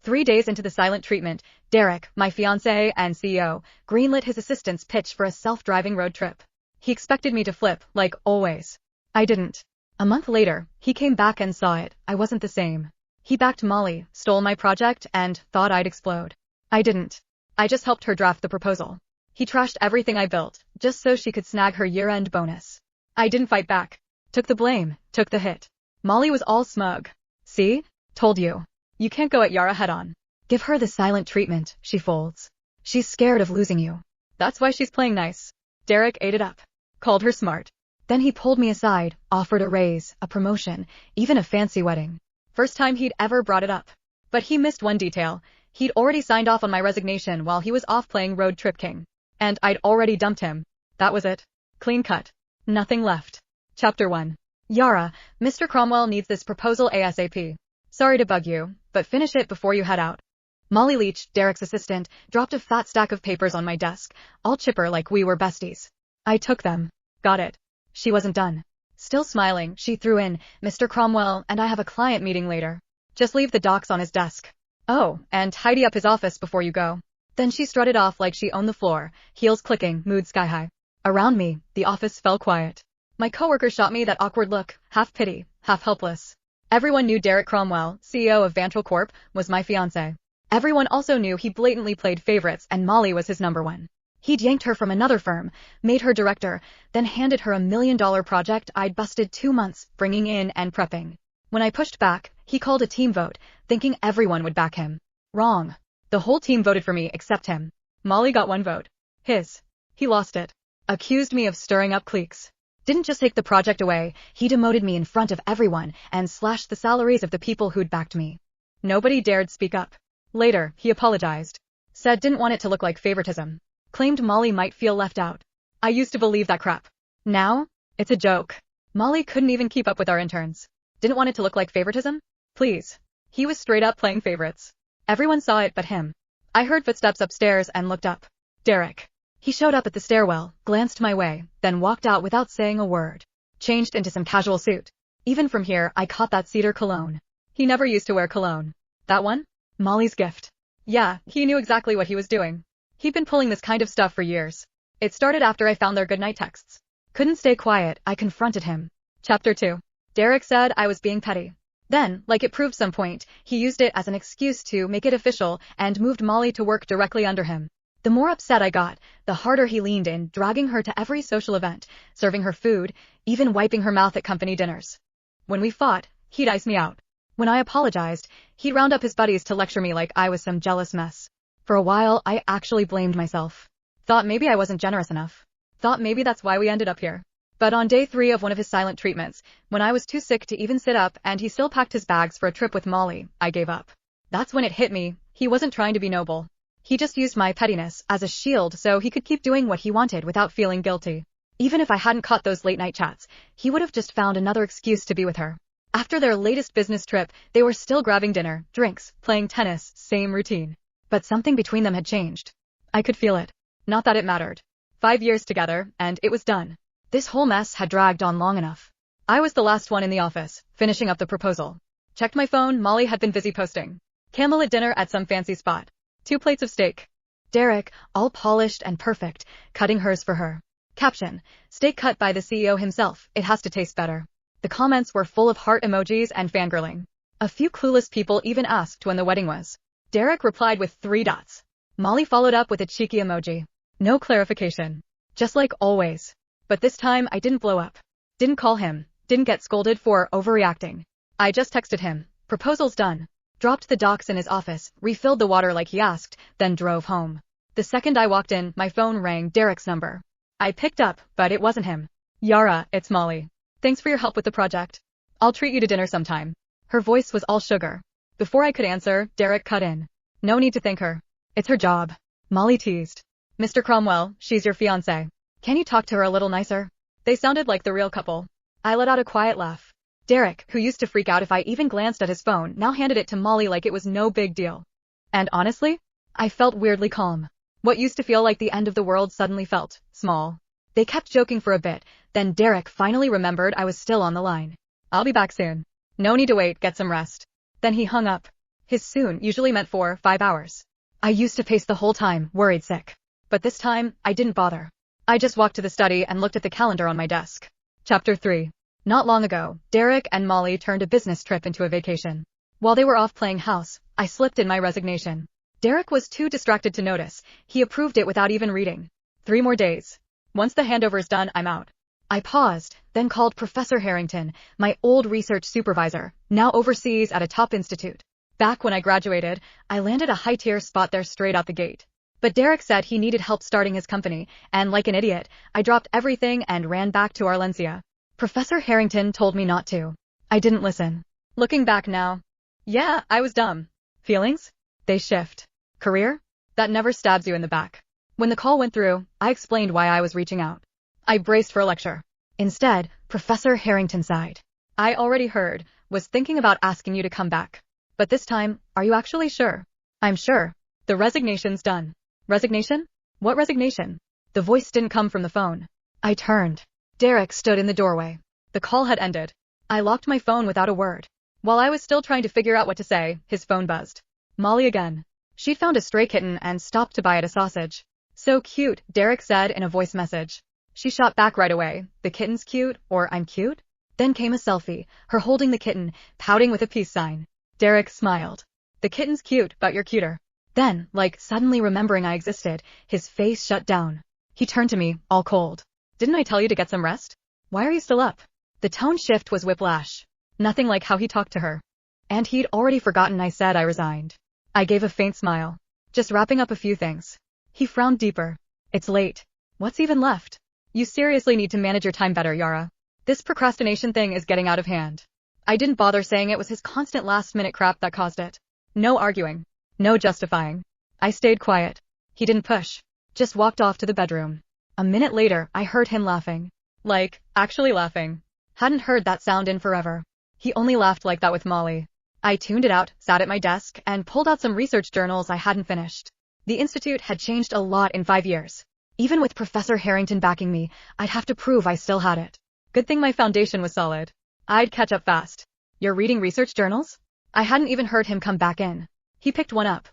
3 days into the silent treatment, Derek, my fiancé and CEO, greenlit his assistant's pitch for a self-driving road trip. He expected me to flip, like always. I didn't. A month later, he came back and saw it. I wasn't the same. He backed Molly, stole my project, and thought I'd explode. I didn't. I just helped her draft the proposal. He trashed everything I built, just so she could snag her year-end bonus. I didn't fight back. Took the blame, took the hit. Molly was all smug. See? Told you. You can't go at Yara head-on. Give her the silent treatment, she folds. She's scared of losing you. That's why she's playing nice. Derek ate it up. Called her smart. Then he pulled me aside, offered a raise, a promotion, even a fancy wedding. First time he'd ever brought it up. But he missed one detail. He'd already signed off on my resignation while he was off playing Road Trip King. And I'd already dumped him. That was it. Clean cut. Nothing left. Chapter 1. Yara, Mr. Cromwell needs this proposal ASAP. Sorry to bug you, but finish it before you head out. Molly Leach, Derek's assistant, dropped a fat stack of papers on my desk, all chipper like we were besties. I took them. Got it. She wasn't done. Still smiling, she threw in, Mr. Cromwell and I have a client meeting later. Just leave the docs on his desk. Oh, and tidy up his office before you go. Then she strutted off like she owned the floor, heels clicking, mood sky high. Around me, the office fell quiet. My coworker shot me that awkward look, half pity, half helpless. Everyone knew Derek Cromwell, CEO of Vantral Corp, was my fiancé. Everyone also knew he blatantly played favorites and Molly was his number one. He'd yanked her from another firm, made her director, then handed her $1 million project I'd busted 2 months bringing in and prepping. When I pushed back, he called a team vote, thinking everyone would back him. Wrong. The whole team voted for me except him. Molly got 1 vote. His. He lost it. Accused me of stirring up cliques. Didn't just take the project away, he demoted me in front of everyone and slashed the salaries of the people who'd backed me. Nobody dared speak up. Later, he apologized. Said didn't want it to look like favoritism. Claimed Molly might feel left out. I used to believe that crap. Now? It's a joke. Molly couldn't even keep up with our interns. Didn't want it to look like favoritism? Please. He was straight up playing favorites. Everyone saw it but him. I heard footsteps upstairs and looked up. Derek. He showed up at the stairwell, glanced my way, then walked out without saying a word. Changed into some casual suit. Even from here, I caught that cedar cologne. He never used to wear cologne. That one? Molly's gift. Yeah, he knew exactly what he was doing. He'd been pulling this kind of stuff for years. It started after I found their goodnight texts. Couldn't stay quiet, I confronted him. Chapter 2. Derek said I was being petty. Then, like it proved some point, he used it as an excuse to make it official and moved Molly to work directly under him. The more upset I got, the harder he leaned in, dragging her to every social event, serving her food, even wiping her mouth at company dinners. When we fought, he'd ice me out. When I apologized, he'd round up his buddies to lecture me like I was some jealous mess. For a while, I actually blamed myself. Thought maybe I wasn't generous enough. Thought maybe that's why we ended up here. But on day 3 of one of his silent treatments, when I was too sick to even sit up and he still packed his bags for a trip with Molly, I gave up. That's when it hit me, he wasn't trying to be noble. He just used my pettiness as a shield so he could keep doing what he wanted without feeling guilty. Even if I hadn't caught those late-night chats, he would have just found another excuse to be with her. After their latest business trip, they were still grabbing dinner, drinks, playing tennis, same routine. But something between them had changed. I could feel it. Not that it mattered. 5 years together, and it was done. This whole mess had dragged on long enough. I was the last one in the office, finishing up the proposal. Checked my phone, Molly had been busy posting. Candlelit dinner at some fancy spot. 2 plates of steak. Derek, all polished and perfect, cutting hers for her. Caption, steak cut by the CEO himself, it has to taste better. The comments were full of heart emojis and fangirling. A few clueless people even asked when the wedding was. Derek replied with 3 dots. Molly followed up with a cheeky emoji. No clarification. Just like always. But this time I didn't blow up. Didn't call him. Didn't get scolded for overreacting. I just texted him. Proposal's done. Dropped the docs in his office, refilled the water like he asked, then drove home. The second I walked in, my phone rang, Derek's number. I picked up, but it wasn't him. Yara, it's Molly. Thanks for your help with the project. I'll treat you to dinner sometime. Her voice was all sugar. Before I could answer, Derek cut in. No need to thank her. It's her job. Molly teased. Mr. Cromwell, she's your fiancé. Can you talk to her a little nicer? They sounded like the real couple. I let out a quiet laugh. Derek, who used to freak out if I even glanced at his phone, now handed it to Molly like it was no big deal. And honestly, I felt weirdly calm. What used to feel like the end of the world suddenly felt small. They kept joking for a bit, then Derek finally remembered I was still on the line. I'll be back soon. No need to wait, get some rest. Then he hung up. His soon usually meant 4-5 hours. I used to pace the whole time, worried sick. But this time, I didn't bother. I just walked to the study and looked at the calendar on my desk. Chapter 3. Not long ago, Derek and Molly turned a business trip into a vacation. While they were off playing house, I slipped in my resignation. Derek was too distracted to notice. He approved it without even reading. 3 more days. Once the handover is done, I'm out. I paused, then called Professor Harrington, my old research supervisor, now overseas at a top institute. Back when I graduated, I landed a high-tier spot there straight out the gate. But Derek said he needed help starting his company, and like an idiot, I dropped everything and ran back to Arlencia. Professor Harrington told me not to. I didn't listen. Looking back now, yeah, I was dumb. Feelings? They shift. Career? That never stabs you in the back. When the call went through, I explained why I was reaching out. I braced for a lecture. Instead, Professor Harrington sighed. I already heard, was thinking about asking you to come back. But this time, are you actually sure? I'm sure. The resignation's done. Resignation? What resignation? The voice didn't come from the phone. I turned. Derek stood in the doorway. The call had ended. I locked my phone without a word. While I was still trying to figure out what to say, his phone buzzed. Molly again. She'd found a stray kitten and stopped to buy it a sausage. So cute, Derek said in a voice message. She shot back right away. The kitten's cute, or I'm cute? Then came a selfie, her holding the kitten, pouting with a peace sign. Derek smiled. The kitten's cute, but you're cuter. Then, like suddenly remembering I existed, his face shut down. He turned to me, all cold. Didn't I tell you to get some rest? Why are you still up? The tone shift was whiplash. Nothing like how he talked to her. And he'd already forgotten I said I resigned. I gave a faint smile. Just wrapping up a few things. He frowned deeper. It's late. What's even left? You seriously need to manage your time better, Yara. This procrastination thing is getting out of hand. I didn't bother saying it was his constant last-minute crap that caused it. No arguing. No justifying. I stayed quiet. He didn't push. Just walked off to the bedroom. A minute later, I heard him laughing. Like, actually laughing. Hadn't heard that sound in forever. He only laughed like that with Molly. I tuned it out, sat at my desk, and pulled out some research journals I hadn't finished. The institute had changed a lot in 5 years. Even with Professor Harrington backing me, I'd have to prove I still had it. Good thing my foundation was solid. I'd catch up fast. You're reading research journals? I hadn't even heard him come back in. He picked one up,